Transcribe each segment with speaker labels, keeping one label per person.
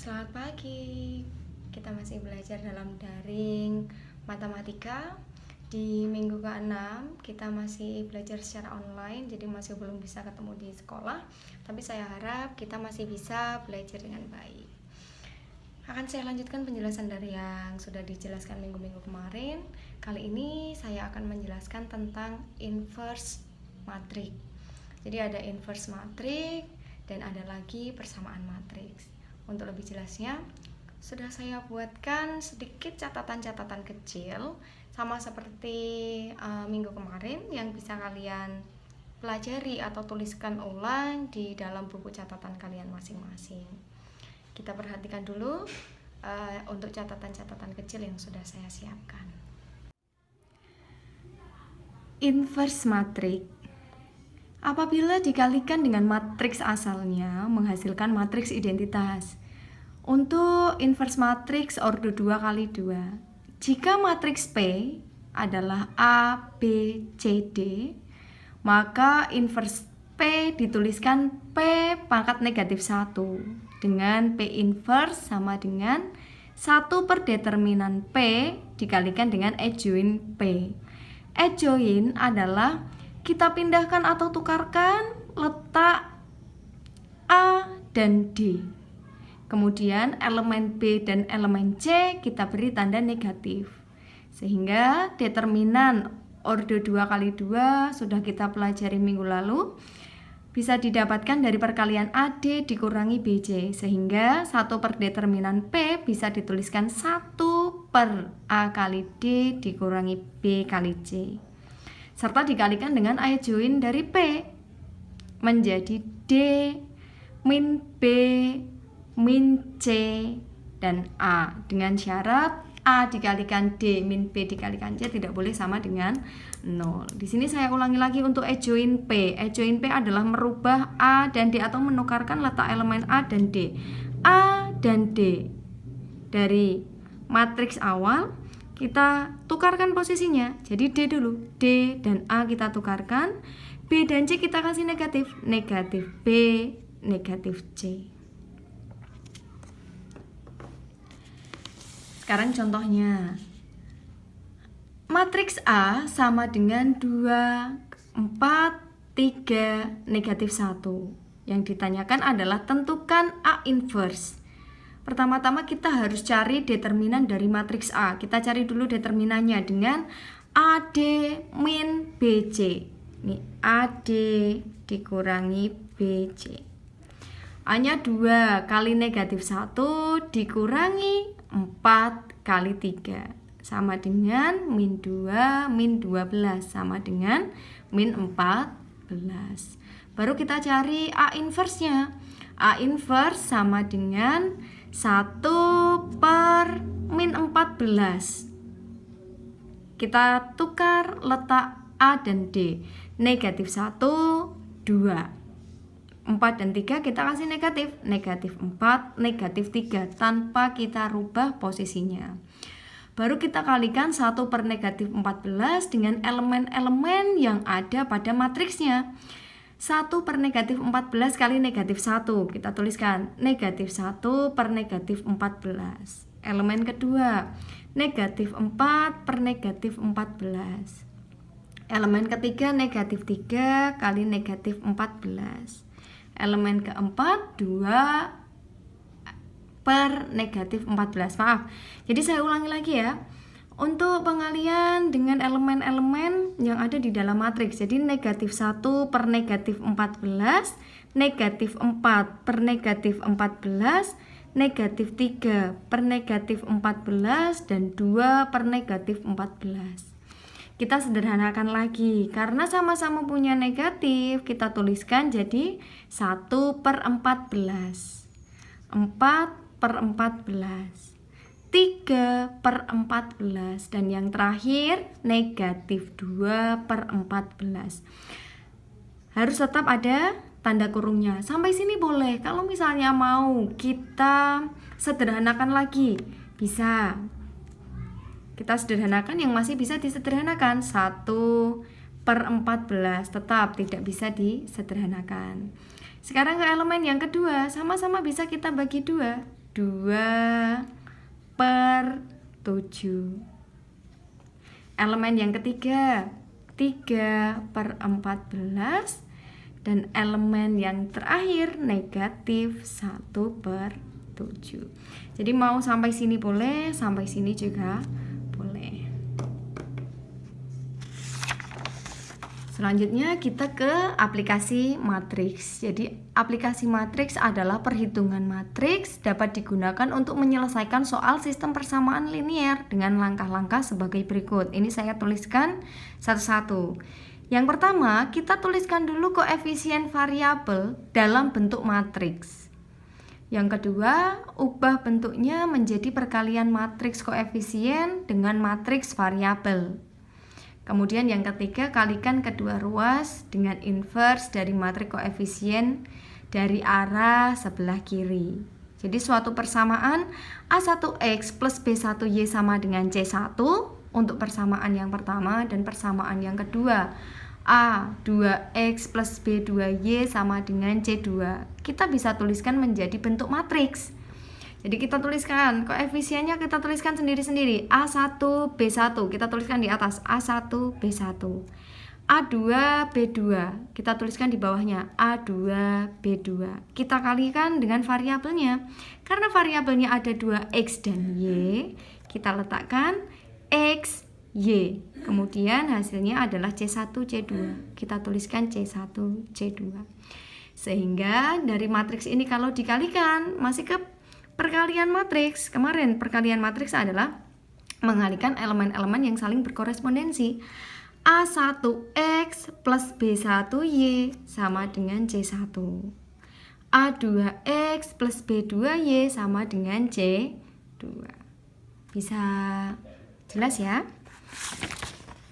Speaker 1: Selamat pagi. Kita masih belajar dalam daring matematika. Di minggu ke-6 kita masih belajar secara online, jadi masih belum bisa ketemu di sekolah. Tapi saya harap kita masih bisa belajar dengan baik. Akan saya lanjutkan penjelasan dari yang sudah dijelaskan minggu-minggu kemarin. Kali ini saya akan menjelaskan tentang inverse matrix. Jadi ada inverse matrix dan ada lagi persamaan matriks. Untuk lebih jelasnya, sudah saya buatkan sedikit catatan-catatan kecil sama seperti minggu kemarin yang bisa kalian pelajari atau tuliskan ulang di dalam buku catatan kalian masing-masing. Kita perhatikan dulu untuk catatan-catatan kecil yang sudah saya siapkan. Inverse matrix apabila dikalikan dengan matriks asalnya menghasilkan matriks identitas. Untuk inverse matriks ordo 2 kali 2, jika matriks P adalah A, B, C, D, maka inverse P dituliskan P pangkat negatif 1 dengan P inverse sama dengan 1 per determinan P dikalikan dengan adjoint P. Adjoint adalah kita pindahkan atau tukarkan letak A dan D. Kemudian elemen B dan elemen C kita beri tanda negatif. Sehingga determinan ordo 2 kali 2 sudah kita pelajari minggu lalu. Bisa didapatkan dari perkalian AD dikurangi BC. Sehingga 1 per determinan P bisa dituliskan 1 per A kali D dikurangi B kali C. Serta dikalikan dengan adjoint dari P menjadi D min B min C dan A, dengan syarat A dikalikan D min B dikalikan C tidak boleh sama dengan 0. Di sini saya ulangi lagi untuk adjoint P. Adjoint P adalah merubah A dan D atau menukarkan letak elemen A dan D. A dan D dari matriks awal kita tukarkan posisinya. Jadi D dulu, D dan A kita tukarkan, B dan C kita kasih negatif, negatif B, negatif C. Sekarang contohnya, matriks A sama dengan 2, 4, 3, negatif 1. Yang ditanyakan adalah tentukan A inverse. Pertama-tama kita harus cari determinan dari matriks A. Kita cari dulu determinannya dengan AD min BC. Ini AD dikurangi BC. A-nya 2 kali negatif 1 dikurangi 4 kali 3 sama dengan min 2 min 12 sama dengan min 14. Baru kita cari A inverse-nya. A inverse sama dengan 1 per min 14. Kita tukar letak A dan D. Negatif 1, 2. 4 dan 3 kita kasih negatif. Negatif 4, negatif 3 tanpa kita rubah posisinya. Baru kita kalikan 1 per negatif 14 dengan elemen-elemen yang ada pada matriksnya. 1 per negatif 14 kali negatif 1. Kita tuliskan negatif 1 per negatif 14. Elemen kedua, negatif 4 per negatif 14. Elemen ketiga, negatif 3 kali negatif 14. Elemen keempat, 2 per negatif 14. Maaf, jadi saya ulangi lagi ya. Untuk pengalian dengan elemen-elemen yang ada di dalam matriks. Jadi negatif 1 per negatif 14, negatif 4 per negatif 14, negatif 3 per negatif 14, dan 2 per negatif 14. Kita sederhanakan lagi, karena sama-sama punya negatif, kita tuliskan jadi 1 per 14, 4 per 14, 3 per 14, dan yang terakhir negatif 2 per 14. Harus tetap ada tanda kurungnya. Sampai sini boleh. Kalau misalnya mau kita sederhanakan lagi, bisa. Kita sederhanakan yang masih bisa disederhanakan. 1 per 14 tetap tidak bisa disederhanakan. Sekarang ke elemen yang kedua, sama-sama bisa kita bagi 2. 2/7. Elemen yang ketiga 3/14. Dan elemen yang terakhir negatif 1/7. Jadi mau sampai sini boleh, sampai sini juga boleh. Selanjutnya kita ke aplikasi matriks. Jadi aplikasi matriks adalah perhitungan matriks dapat digunakan untuk menyelesaikan soal sistem persamaan linear dengan langkah-langkah sebagai berikut. Ini saya tuliskan satu-satu. Yang pertama, kita tuliskan dulu koefisien variabel dalam bentuk matriks. Yang kedua, ubah bentuknya menjadi perkalian matriks koefisien dengan matriks variabel. Kemudian yang ketiga, kalikan kedua ruas dengan inverse dari matriks koefisien dari arah sebelah kiri. Jadi suatu persamaan A1X plus B1Y sama dengan C1 untuk persamaan yang pertama, dan persamaan yang kedua A2X plus B2Y sama dengan C2. Kita bisa tuliskan menjadi bentuk matriks. Jadi kita tuliskan koefisiennya, kita tuliskan sendiri-sendiri. A1 B1 kita tuliskan di atas, A1 B1. A2 B2 kita tuliskan di bawahnya, A2 B2. Kita kalikan dengan variabelnya. Karena variabelnya ada 2X dan Y, kita letakkan X Y. Kemudian hasilnya adalah C1 C2. Kita tuliskan C1 C2. Sehingga dari matriks ini kalau dikalikan masih ke perkalian matriks. Kemarin perkalian matriks adalah mengalikan elemen-elemen yang saling berkorespondensi. A1X plus B1Y sama dengan C1. A2X plus B2Y sama dengan C2. Bisa jelas ya?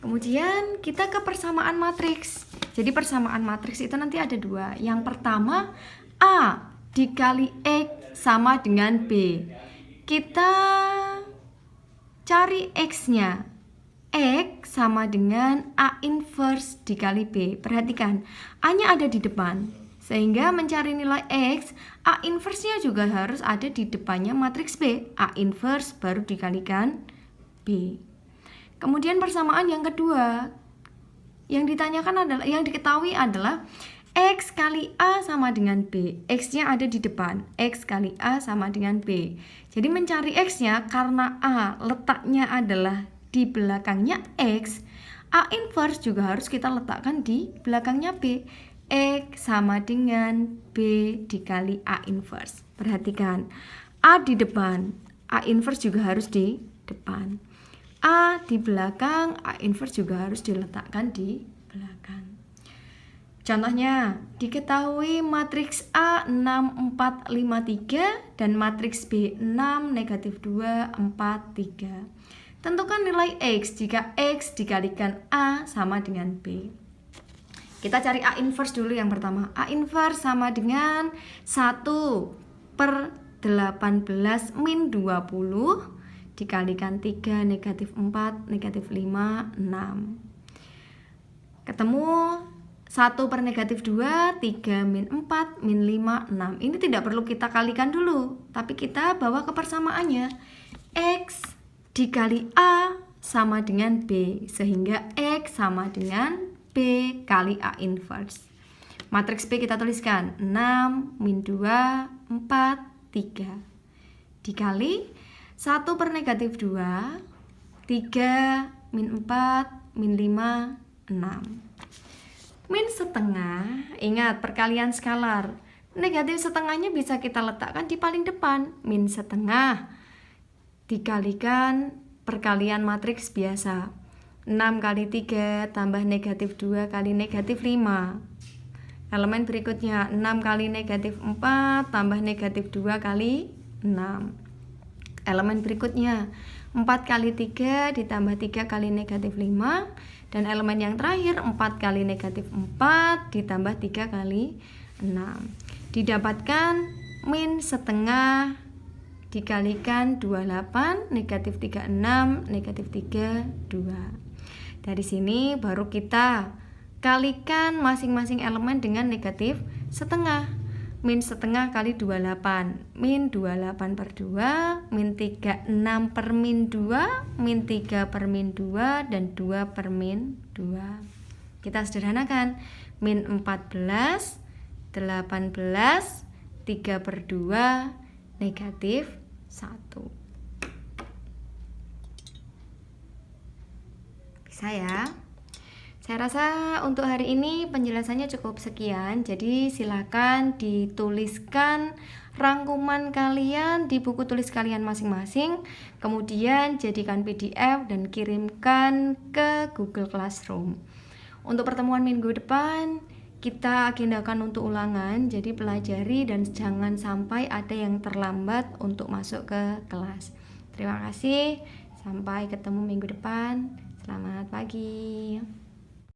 Speaker 1: Kemudian kita ke persamaan matriks. Jadi persamaan matriks itu nanti ada dua. Yang pertama, A dikali X sama dengan B. Kita cari X-nya. X sama dengan A inverse dikali B. Perhatikan, A-nya ada di depan. Sehingga mencari nilai X, A inverse-nya juga harus ada di depannya matriks B. A inverse baru dikalikan B. Kemudian persamaan yang kedua, yang ditanyakan adalah, yang diketahui adalah X kali A sama dengan B. X-nya ada di depan, X kali A sama dengan B. Jadi mencari X-nya, karena A letaknya adalah di belakangnya X, A inverse juga harus kita letakkan di belakangnya B. X sama dengan B dikali A inverse. Perhatikan, A di depan, A inverse juga harus di depan. A di belakang, A inverse juga harus diletakkan di belakang. Contohnya, diketahui matriks A 6, 4, 5, 3 dan matriks B 6, negatif 2, 4, 3. Tentukan nilai X jika X dikalikan A sama dengan B. Kita cari A inverse dulu yang pertama. A inverse sama dengan 1/18 min 20 dikalikan 3, negatif 4, negatif 5, 6. Ketemu 1 per negatif 2, 3 min 4, min 5, 6. Ini tidak perlu kita kalikan dulu, tapi kita bawa ke persamaannya. X dikali A sama dengan B, sehingga X sama dengan B kali A inverse. Matriks B kita tuliskan 6, min 2, 4, 3. Dikali 1 per negatif 2, 3, min 4, min 5, 6. Min setengah, ingat perkalian skalar. Negatif setengahnya bisa kita letakkan di paling depan. Min setengah dikalikan perkalian matriks biasa. 6 kali 3 tambah negatif 2 kali negatif 5. Elemen berikutnya 6 kali negatif 4 tambah negatif 2 kali 6. Elemen berikutnya 4 kali 3 ditambah 3 kali negatif 5. Dan elemen yang terakhir 4 kali negatif 4 ditambah 3 kali 6. Didapatkan min setengah dikalikan 28, negatif 36, negatif 3, 2. Dari sini baru kita kalikan masing-masing elemen dengan negatif setengah. min setengah kali 28, min 28 per 2, min 36 per min 2, min 3 per min 2, dan 2 per min 2. Kita sederhanakan, min 14, 18, 3 per 2, negatif 1. Bisa ya? Saya rasa untuk hari ini penjelasannya cukup sekian. Jadi silakan dituliskan rangkuman kalian di buku tulis kalian masing-masing, kemudian jadikan PDF dan kirimkan ke Google Classroom. Untuk pertemuan minggu depan kita agendakan untuk ulangan, jadi pelajari dan jangan sampai ada yang terlambat untuk masuk ke kelas. Terima kasih, sampai ketemu minggu depan. Selamat pagi.